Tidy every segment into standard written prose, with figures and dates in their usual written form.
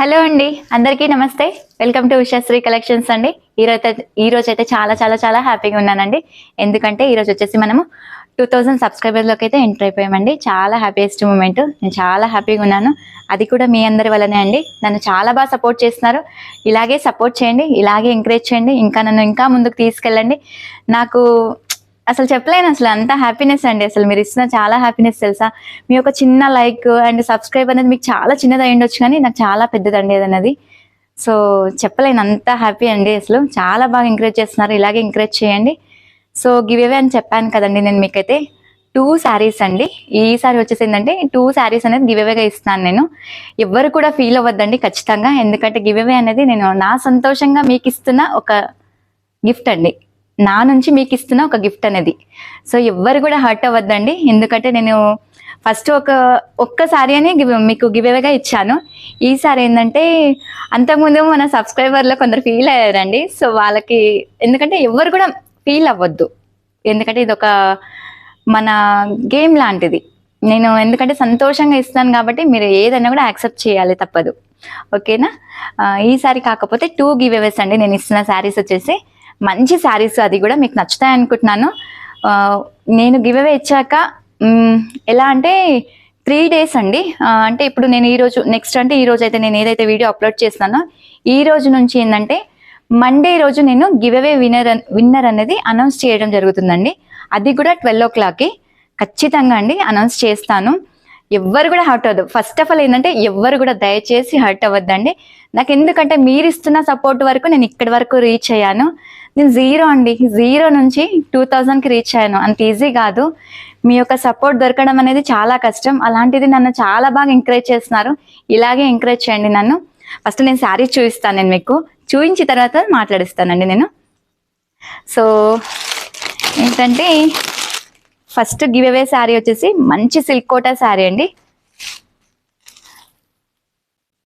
Hello అండి, అందరికీ నమస్తే. వెల్కమ్ టు ఉషాశ్రీ కలెక్షన్స్ అండి. ఈ రోజు అయితే చాలా చాలా చాలా హ్యాపీగా ఉన్నానండి. ఎందుకంటే ఈరోజు వచ్చేసి మనము 2000 సబ్స్క్రైబర్లోకి అయితే ఎంటర్ అయిపోయామండి. చాలా హ్యాపీయెస్ట్ మూమెంట్. నేను చాలా హ్యాపీగా ఉన్నాను. అది కూడా మీ అందరి వల్లనే అండి. నన్ను చాలా బాగా సపోర్ట్ చేస్తున్నారు. ఇలాగే సపోర్ట్ చేయండి, ఇలాగే ఎంకరేజ్ చేయండి, నన్ను ఇంకా ముందుకు తీసుకెళ్ళండి. నాకు అసలు చెప్పలేను, అసలు అంత హ్యాపీనెస్ అండి. అసలు మీరు ఇస్తున్న చాలా హ్యాపీనెస్ తెలుసా. మీ ఒక చిన్న లైక్ అండ్ సబ్స్క్రైబ్ అనేది మీకు చాలా చిన్నది అయ్యుండొచ్చు, కానీ నాకు చాలా పెద్దదండి అదన్నది. సో చెప్పలేను, అంత హ్యాపీ అండి. అసలు చాలా బాగా ఎంకరేజ్ చేస్తున్నారు, ఇలాగే ఎంకరేజ్ చేయండి. సో గివ్ అవే అని చెప్పాను కదండి నేను మీకైతే 2 శారీస్ అండి. ఈసారి వచ్చేసి ఏంటంటే 2 శారీస్ అనేది గివ్ అవేగా ఇస్తున్నాను నేను. ఎవ్వరు కూడా ఫీల్ అవ్వద్దండి ఖచ్చితంగా, ఎందుకంటే గివ్ అవే అనేది నేను నా సంతోషంగా మీకు ఇస్తున్న ఒక గిఫ్ట్ అండి. నా నుంచి మీకు ఇస్తున్న ఒక గిఫ్ట్ అనేది. సో ఎవ్వరు కూడా హర్ట్ అవ్వద్దండి, ఎందుకంటే నేను ఫస్ట్ ఒక్కసారి అని మీకు గివ్ అవేగా ఇచ్చాను. ఈసారి ఏంటంటే అంతకుముందు మన సబ్స్క్రైబర్లో కొందరు ఫీల్ అయ్యారండి. సో వాళ్ళకి, ఎందుకంటే ఎవ్వరు కూడా ఫీల్ అవ్వద్దు, ఎందుకంటే ఇది ఒక మన గేమ్ లాంటిది. నేను ఎందుకంటే సంతోషంగా ఇస్తాను కాబట్టి మీరు ఏదైనా కూడా యాక్సెప్ట్ చేయాలి, తప్పదు. ఓకేనా. ఈసారి కాకపోతే 2 గివ్ అవేస్ అండి నేను ఇస్తున్న శారీస్ వచ్చేసి. మంచి శారీస్, అది కూడా మీకు నచ్చుతాయి అనుకుంటున్నాను. నేను గివ్ అవే ఇచ్చాక ఎలా అంటే 3 days అండి. అంటే ఇప్పుడు నేను ఈరోజు నెక్స్ట్ అంటే ఈరోజు అయితే నేను ఏదైతే వీడియో అప్లోడ్ చేస్తానో ఈ రోజు నుంచి ఏంటంటే మండే రోజు నేను గివ్ అవే విన్నర్ అనేది అనౌన్స్ చేయడం జరుగుతుందండి. అది కూడా 12 o'clockకి ఖచ్చితంగా అండి అనౌన్స్ చేస్తాను. ఎవ్వరు కూడా హర్ట్ అవ్వద్దు. ఫస్ట్ ఆఫ్ ఆల్ ఏంటంటే ఎవ్వరు కూడా దయచేసి హర్ట్ అవ్వద్దండి. నాకు ఎందుకంటే మీరు ఇస్తున్న సపోర్ట్ వరకు నేను ఇక్కడి వరకు రీచ్ అయ్యాను. నేను 0 నుంచి 2000కి రీచ్ అయ్యాను. అంత ఈజీ కాదు. మీ యొక్క సపోర్ట్ దొరకడం అనేది చాలా కష్టం. అలాంటిది నన్ను చాలా బాగా ఎంకరేజ్ చేస్తున్నారు. ఇలాగే ఎంకరేజ్ చేయండి నన్ను. ఫస్ట్ నేను శారీ చూపిస్తాను, నేను మీకు చూపించిన తర్వాత మాట్లాడిస్తానండి నేను. సో ఏంటంటే ఫస్ట్ గివ్ అవే శారీ వచ్చేసి మంచి సిల్క్ కోటా శారీ అండి.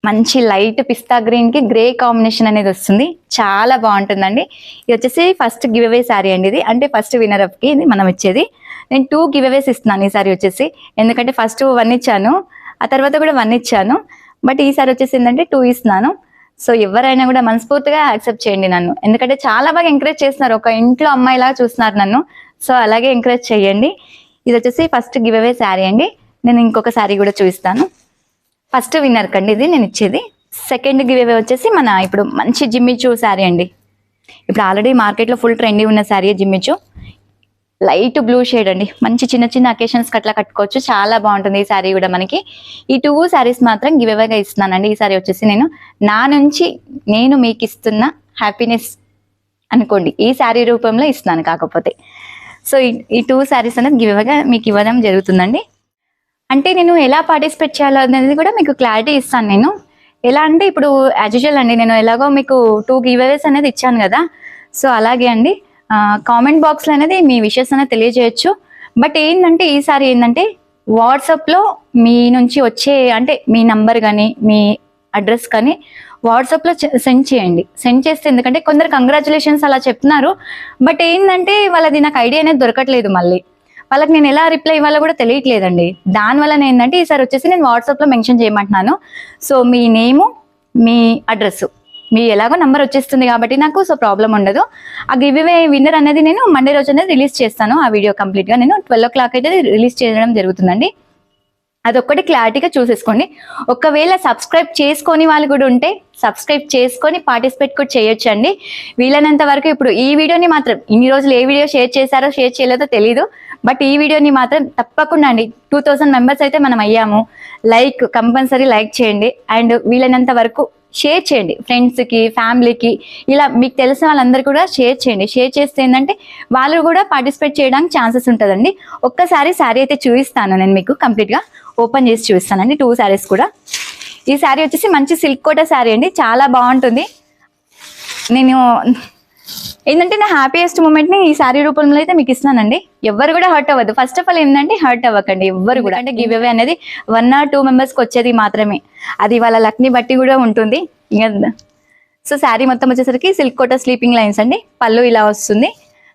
మంచి లైట్ పిస్తా గ్రీన్ కి గ్రే కాంబినేషన్ అనేది వస్తుంది, చాలా బాగుంటుందండి. ఇది వచ్చేసి ఫస్ట్ గివ్ అవే శారీ అండి. ఇది అంటే ఫస్ట్ విన్నర్ అప్ కి ఇది మనం ఇచ్చేది. నేను 2 గివ్ అవేస్ ఇస్తున్నాను ఈసారి వచ్చేసి, ఎందుకంటే ఫస్ట్ 1 ఇచ్చాను, ఆ తర్వాత కూడా 1 ఇచ్చాను. బట్ ఈసారి వచ్చేసి ఏంటంటే 2 ఇస్తున్నాను. సో ఎవరైనా కూడా మనస్ఫూర్తిగా యాక్సెప్ట్ చేయండి నన్ను, ఎందుకంటే చాలా బాగా ఎంకరేజ్ చేస్తున్నారు. ఒక ఇంట్లో అమ్మాయిలాగా చూస్తున్నారు నన్ను. సో అలాగే ఎంకరేజ్ చేయండి. ఇది వచ్చేసి ఫస్ట్ గివ్ అవే శారీ అండి. నేను ఇంకొక శారీ కూడా చూపిస్తాను. ఫస్ట్ విన్నర్ కండి ఇది నేను ఇచ్చేది. సెకండ్ గివ్ అవే వచ్చేసి మన ఇప్పుడు మంచి జిమ్మిచూ శారీ అండి. ఇప్పుడు ఆల్రెడీ మార్కెట్లో ఫుల్ ట్రెండీ ఉన్న sari Jimmy Choo. Light blue shade అండి. మంచి చిన్న చిన్న అకేషన్స్ అట్లా కట్టుకోవచ్చు, చాలా బాగుంటుంది ఈ శారీ కూడా మనకి. ఈ 2 శారీస్ మాత్రం గివ్ అవేగా ఇస్తున్నానండి. ఈ శారీ వచ్చేసి నా నుంచి నేను మీకు ఇస్తున్న హ్యాపీనెస్ అనుకోండి, ఈ శారీ రూపంలో ఇస్తున్నాను కాకపోతే. సో ఈ 2 శారీస్ అనేది గివ్ అవేగా మీకు ఇవ్వడం జరుగుతుందండి. అంటే నేను ఎలా పార్టిసిపేట్ చేయాలో అనేది కూడా మీకు క్లారిటీ ఇస్తాను నేను. ఎలా అంటే ఇప్పుడు యాజ్ యూజువల్ అండి, నేను ఎలాగో మీకు 2 గివ్ అవేస్ అనేది ఇచ్చాను కదా. సో అలాగే అండి, కామెంట్ బాక్స్లో అనేది మీ విషెస్ అనేది తెలియజేయచ్చు. బట్ ఏంటంటే ఈసారి ఏంటంటే వాట్సాప్లో మీ నుంచి వచ్చే, అంటే మీ నంబర్ కానీ మీ అడ్రస్ కానీ వాట్సాప్లో సెండ్ చేయండి. సెండ్ చేస్తే, ఎందుకంటే కొందరు కంగ్రాచులేషన్స్ అలా చెప్తున్నారు, బట్ ఏంటంటే వాళ్ళది నాకు ఐడియా అనేది దొరకట్లేదు. మళ్ళీ వాళ్ళకి నేను ఎలా రిప్లై ఇవ్వాలో కూడా తెలియట్లేదండి. దానివల్ల ఏంటంటే ఈసారి వచ్చేసి నేను వాట్సాప్లో మెన్షన్ చేయమంటున్నాను. సో మీ నేము, మీ అడ్రస్, మీ ఎలాగో నంబర్ వచ్చేస్తుంది కాబట్టి నాకు సో ప్రాబ్లం ఉండదు. ఆ గివ్ అవే విన్నర్ అనేది నేను మండే రోజు అనేది రిలీజ్ చేస్తాను. ఆ వీడియో కంప్లీట్గా నేను 12 o'clock అయితే రిలీజ్ చేయడం జరుగుతుందండి. అదొక్కటి క్లారిటీగా చూసేసుకోండి. ఒకవేళ సబ్స్క్రైబ్ చేసుకొని వాళ్ళు కూడా ఉంటే సబ్స్క్రైబ్ చేసుకొని పార్టిసిపేట్ కూడా చేయొచ్చండి. వీలైనంత వరకు ఇప్పుడు ఈ వీడియోని మాత్రం, ఇన్ని రోజులు ఏ వీడియో షేర్ చేశారో షేర్ చేయలేదో తెలీదు, బట్ ఈ వీడియోని మాత్రం తప్పకుండా అండి 2000 మెంబర్స్ అయితే మనం అయ్యాము. లైక్ కంపల్సరీ లైక్ చేయండి, అండ్ వీలైనంత వరకు షేర్ చేయండి ఫ్రెండ్స్కి, ఫ్యామిలీకి, ఇలా మీకు తెలిసిన వాళ్ళందరూ కూడా షేర్ చేయండి. షేర్ చేస్తే ఏంటంటే వాళ్ళు కూడా పార్టిసిపేట్ చేయడానికి ఛాన్సెస్ ఉంటుందండి. ఒక్కసారి శారీ అయితే చూపిస్తాను నేను మీకు, కంప్లీట్గా ఓపెన్ చేసి చూపిస్తానండి 2 శారీస్ కూడా. ఈ శారీ వచ్చేసి మంచి సిల్క్ కోటా శారీ అండి, చాలా బాగుంటుంది. నేను ఏంటంటే నా హ్యాపీయెస్ట్ మూమెంట్ని ఈ శారీ రూపంలో అయితే మీకు ఇస్తున్నానండి. ఎవరు కూడా హర్ట్ అవ్వద్దు. ఫస్ట్ ఆఫ్ ఆల్ ఏంటంటే హర్ట్ అవ్వకండి ఎవ్వరు కూడా. అంటే గివ్ అవే అనేది 1 or 2 మెంబర్స్కి వచ్చేది మాత్రమే, అది వాళ్ళ లక్ని బట్టి కూడా ఉంటుంది. సో శారీ మొత్తం వచ్చేసరికి సిల్క్ కోటా స్లీపింగ్ లైన్స్ అండి. పళ్ళు ఇలా వస్తుంది,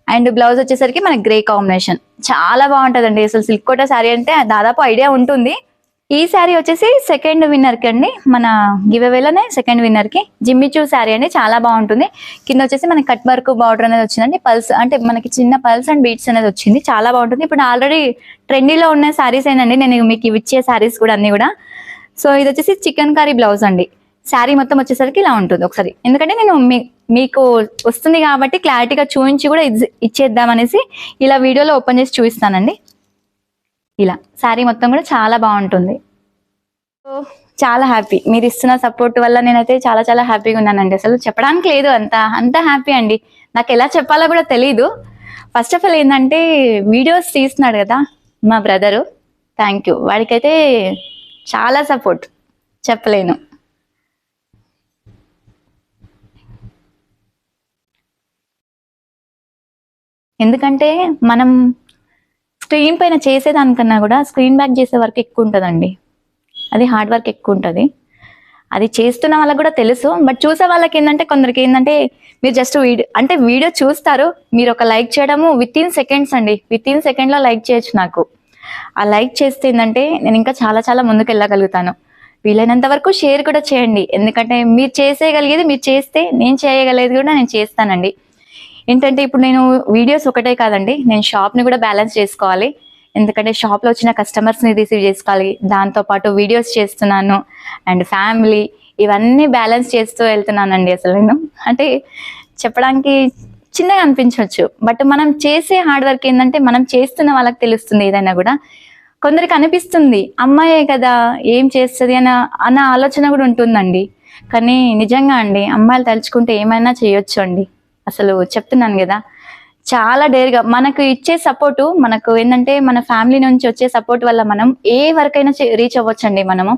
అండ్ బ్లౌజ్ వచ్చేసరికి మనకి గ్రే కాంబినేషన్. చాలా బాగుంటుందండి. అసలు సిల్క్ కోటా శారీ అంటే దాదాపు ఐడియా ఉంటుంది, ఈ శారీ వచ్చేసి సెకండ్ విన్నర్ కి అండి, మన గివ్ అవేలోనే సెకండ్ విన్నర్ కి జిమ్మిచూ శారీ అండి, చాలా బాగుంటుంది. కింద వచ్చేసి మనకి కట్ వర్క్ బార్డర్ అనేది వచ్చిందండి, పల్స్ అంటే మనకి చిన్న పల్స్ అండ్ బీట్స్ అనేది వచ్చింది, చాలా బాగుంటుంది. ఇప్పుడు ఆల్రెడీ ట్రెండీలో ఉన్న శారీస్ ఏనండి నేను మీకు ఇవి ఇచ్చే శారీస్ కూడా అన్ని కూడా. సో ఇది వచ్చేసి చికెన్ కర్రీ బ్లౌజ్ అండి, శారీ మొత్తం వచ్చేసరికి ఇలా ఉంటుంది. ఒకసారి ఎందుకంటే నేను మీకు వస్తుంది కాబట్టి క్లారిటీగా చూపించి కూడా ఇచ్చేద్దాం అనేసి ఇలా వీడియోలో ఓపెన్ చేసి చూపిస్తానండి. ఇలా శారీ మొత్తం కూడా చాలా బాగుంటుంది. సో చాలా హ్యాపీ, మీరు ఇస్తున్న సపోర్ట్ వల్ల నేనైతే చాలా చాలా హ్యాపీగా ఉన్నానండి. అసలు చెప్పడానికి లేదు, అంత హ్యాపీ అండి. నాకు ఎలా చెప్పాలో కూడా తెలీదు. ఫస్ట్ ఆఫ్ ఆల్ ఏంటంటే వీడియోస్ తీస్తున్నాడు కదా మా బ్రదరు, థ్యాంక్ యూ, వాడికైతే చాలా సపోర్ట్ చెప్పలేను. ఎందుకంటే మనం స్క్రీన్ పైన చేసేదానికన్నా కూడా స్క్రీన్ బ్యాక్ చేసే వర్క్ ఎక్కువ ఉంటుందండి, అది హార్డ్ వర్క్ ఎక్కువ ఉంటుంది. అది చేస్తున్న వాళ్ళకి కూడా తెలుసు, బట్ చూసే వాళ్ళకి ఏంటంటే కొందరికి ఏంటంటే మీరు జస్ట్ వీడియో చూస్తారు, మీరు ఒక లైక్ చేయడము విత్ ఇన్ సెకండ్స్ అండి, విత్ ఇన్ సెకండ్లో లైక్ చేయొచ్చు. నాకు ఆ లైక్ చేస్తే ఏంటంటే నేను ఇంకా చాలా చాలా ముందుకు వెళ్ళగలుగుతాను. వీలైనంత వరకు షేర్ కూడా చేయండి, ఎందుకంటే మీరు చేసేయగలిగేది మీరు చేస్తే నేను చేయగలిగేది కూడా నేను చేస్తానండి. ఏంటంటే ఇప్పుడు నేను వీడియోస్ ఒకటే కాదండి, నేను షాప్ని కూడా బ్యాలెన్స్ చేసుకోవాలి. ఎందుకంటే షాప్లో వచ్చిన కస్టమర్స్ని రిసీవ్ చేసుకోవాలి, దాంతోపాటు వీడియోస్ చేస్తున్నాను అండ్ ఫ్యామిలీ, ఇవన్నీ బ్యాలెన్స్ చేస్తూ వెళ్తున్నానండి. అసలు నేను అంటే చెప్పడానికి చిన్నగా అనిపించవచ్చు, బట్ మనం చేసే హార్డ్ వర్క్ ఏంటంటే మనం చేస్తున్న వాళ్ళకి తెలుస్తుంది. ఏదైనా కూడా కొందరికి అనిపిస్తుంది అమ్మాయే కదా ఏం చేస్తుంది అన్న ఆలోచన కూడా ఉంటుందండి. కానీ నిజంగా అండి, అమ్మాయిలు తలుచుకుంటే ఏమైనా చేయొచ్చు అండి. అసలు చెప్తున్నాను కదా, చాలా డేర్గా మనకు ఇచ్చే సపోర్టు, మనకు ఏంటంటే మన ఫ్యామిలీ నుంచి వచ్చే సపోర్ట్ వల్ల మనం ఏ వరకు అయినా రీచ్ అవ్వచ్చండి. మనము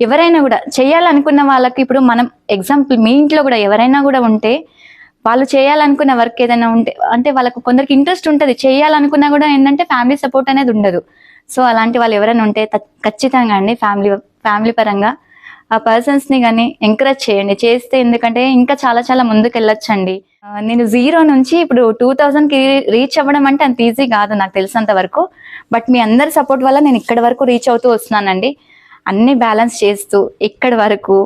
ఎవరైనా కూడా చేయాలనుకున్న వాళ్ళకి, ఇప్పుడు మనం ఎగ్జాంపుల్ మీ ఇంట్లో కూడా ఎవరైనా కూడా ఉంటే, వాళ్ళు చేయాలనుకున్న వర్క్ ఏదైనా ఉంటే అంటే వాళ్ళకు కొందరికి ఇంట్రెస్ట్ ఉంటుంది, చేయాలనుకున్నా కూడా ఏంటంటే ఫ్యామిలీ సపోర్ట్ అనేది ఉండదు. సో అలాంటి వాళ్ళు ఎవరైనా ఉంటే ఖచ్చితంగా అండి ఫ్యామిలీ పరంగా ఆ పర్సన్స్ ని కానీ ఎంకరేజ్ చేయండి, చేస్తే ఎందుకంటే ఇంకా చాలా చాలా ముందుకు వెళ్ళొచ్చండి. నేను 0 నుంచి ఇప్పుడు 2000 కి రీచ్ అవ్వడం అంటే అంత ఈజీ కాదు నాకు తెలిసినంత వరకు, బట్ మీ అందరి సపోర్ట్ వల్ల నేను ఇక్కడ వరకు రీచ్ అవుతూ వస్తున్నానండి. అన్ని బ్యాలెన్స్ చేస్తూ ఇక్కడి వరకు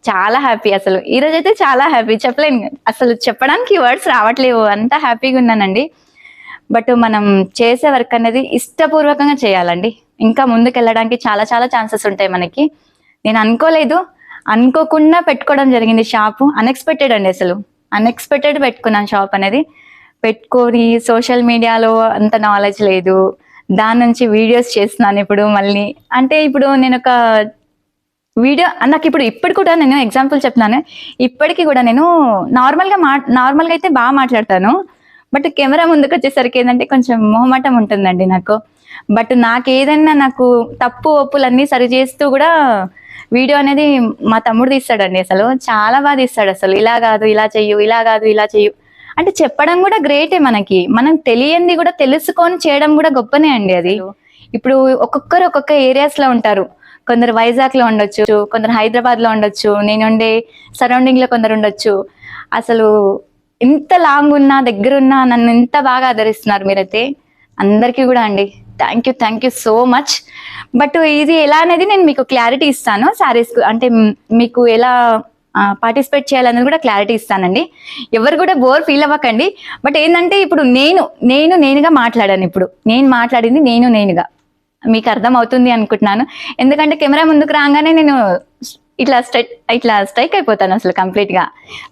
చాలా హ్యాపీ. అసలు ఈ రోజు అయితే చాలా హ్యాపీ, చెప్పలేను అసలు, చెప్పడానికి వర్డ్స్ రావట్లేవు, అంత హ్యాపీగా ఉన్నానండి. బట్ మనం చేసే వర్క్ అనేది ఇష్టపూర్వకంగా చేయాలండి, ఇంకా ముందుకు వెళ్ళడానికి చాలా చాలా ఛాన్సెస్ ఉంటాయి మనకి. నేను అనుకోకుండా పెట్టుకోవడం జరిగింది షాపు, అన్ఎక్స్పెక్టెడ్ అండి. అసలు అన్ఎక్స్పెక్టెడ్ పెట్టుకున్నాను షాప్ అనేది. పెట్టుకొని సోషల్ మీడియాలో అంత నాలెడ్జ్ లేదు, దాని నుంచి వీడియోస్ చేస్తున్నాను ఇప్పుడు మళ్ళీ. అంటే ఇప్పుడు నేను ఒక వీడియో నాకు ఇప్పుడు కూడా నేను ఎగ్జాంపుల్ చెప్తున్నాను, ఇప్పటికీ కూడా నేను నార్మల్గా అయితే బాగా మాట్లాడతాను, బట్ కెమెరా ముందుకు వచ్చేసరికి ఏంటంటే కొంచెం మొహమాటం ఉంటుందండి నాకు. బట్ నాకు తప్పు ఒప్పులన్నీ సరి చేస్తూ కూడా వీడియో అనేది మా తమ్ముడు తీస్తాడండి. అసలు చాలా బాగా తీస్తాడు. అసలు ఇలా కాదు ఇలా చెయ్యు, ఇలా కాదు ఇలా చెయ్యు అంటే చెప్పడం కూడా గ్రేటే. మనం తెలియంది కూడా తెలుసుకొని చేయడం కూడా గొప్పనే అండి అది. ఇప్పుడు ఒక్కొక్కరు ఒక్కొక్క ఏరియాస్ లో ఉంటారు, కొందరు వైజాగ్ లో ఉండొచ్చు, కొందరు హైదరాబాద్ లో ఉండొచ్చు, నేనుండే సరౌండింగ్ లో కొందరు ఉండొచ్చు. అసలు ఇంత లాంగ్ ఉన్నా దగ్గరున్నా నన్ను ఇంత బాగా ఆదరిస్తున్నారు మీరైతే, అందరికీ కూడా అండి thank you so much. But ఇది ఎలా అనేది నేను మీకు క్లారిటీ ఇస్తాను, శారీస్ అంటే మీకు ఎలా పార్టిసిపేట్ చేయాలనేది కూడా క్లారిటీ ఇస్తానండి. ఎవరు కూడా బోర్ ఫీల్ అవ్వకండి. బట్ ఏంటంటే ఇప్పుడు నేనుగా మాట్లాడాను, ఇప్పుడు నేను మాట్లాడింది నేనుగా మీకు అర్థం అవుతుంది అనుకుంటున్నాను. ఎందుకంటే కెమెరా ముందుకు రాగానే నేను ఇట్లా స్ట్రైక్ అయిపోతాను అసలు కంప్లీట్ గా.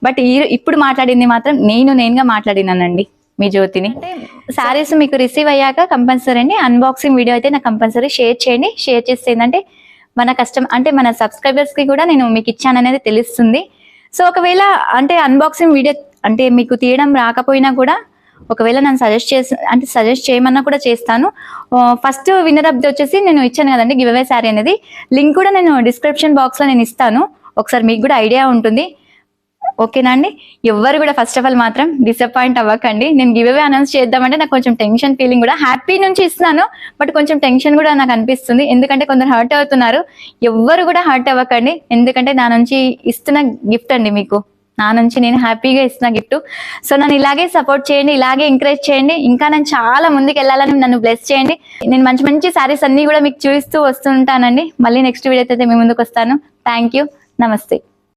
బట్ ఇప్పుడు మాట్లాడింది మాత్రం నేనుగా మాట్లాడినానండి మీ జ్యోతిని. శారీస్ మీకు రిసీవ్ అయ్యాక కంపల్సరీ అండి అన్బాక్సింగ్ వీడియో అయితే నాకు కంపల్సరీ షేర్ చేయండి. షేర్ చేస్తే ఏంటంటే మన సబ్స్క్రైబర్స్ కి కూడా నేను మీకు ఇచ్చాననేది తెలుస్తుంది. సో ఒకవేళ అంటే అన్బాక్సింగ్ వీడియో అంటే మీకు తీయడం రాకపోయినా కూడా ఒకవేళ నన్ను సజెస్ట్ చేయమన్నా కూడా చేస్తాను. ఫస్ట్ విన్నర్ అప్ వచ్చేసి నేను ఇచ్చాను కదండి గివ్ అవే శారీ అనేది, లింక్ కూడా నేను డిస్క్రిప్షన్ బాక్స్ లో నేను ఇస్తాను, ఒకసారి మీకు కూడా ఐడియా ఉంటుంది. ఓకేనా అండి? ఎవ్వరు కూడా ఫస్ట్ ఆఫ్ ఆల్ మాత్రం డిసప్పాయింట్ అవ్వకండి. నేను గివ్ అవే అనౌన్స్ చేద్దామంటే నాకు కొంచెం టెన్షన్ ఫీలింగ్, కూడా హ్యాపీ నుంచి ఇస్తున్నాను బట్ కొంచెం టెన్షన్ కూడా నాకు అనిపిస్తుంది, ఎందుకంటే కొందరు హర్ట్ అవుతున్నారు. ఎవ్వరు కూడా హర్ట్ అవ్వకండి, ఎందుకంటే నా నుంచి ఇస్తున్న గిఫ్ట్ అండి మీకు, నా నుంచి నేను హ్యాపీగా ఇస్తున్న గిఫ్ట్. సో నన్ను ఇలాగే సపోర్ట్ చేయండి, ఇలాగే ఎంకరేజ్ చేయండి, ఇంకా నేను చాలా ముందుకు వెళ్ళాలని నన్ను బ్లెస్ చేయండి. నేను మంచి మంచి శారీస్ అన్ని కూడా మీకు చూపిస్తూ వస్తుంటానండి. మళ్ళీ నెక్స్ట్ వీడియో అయితే మీ ముందుకు వస్తాను. Thank you. నమస్తే.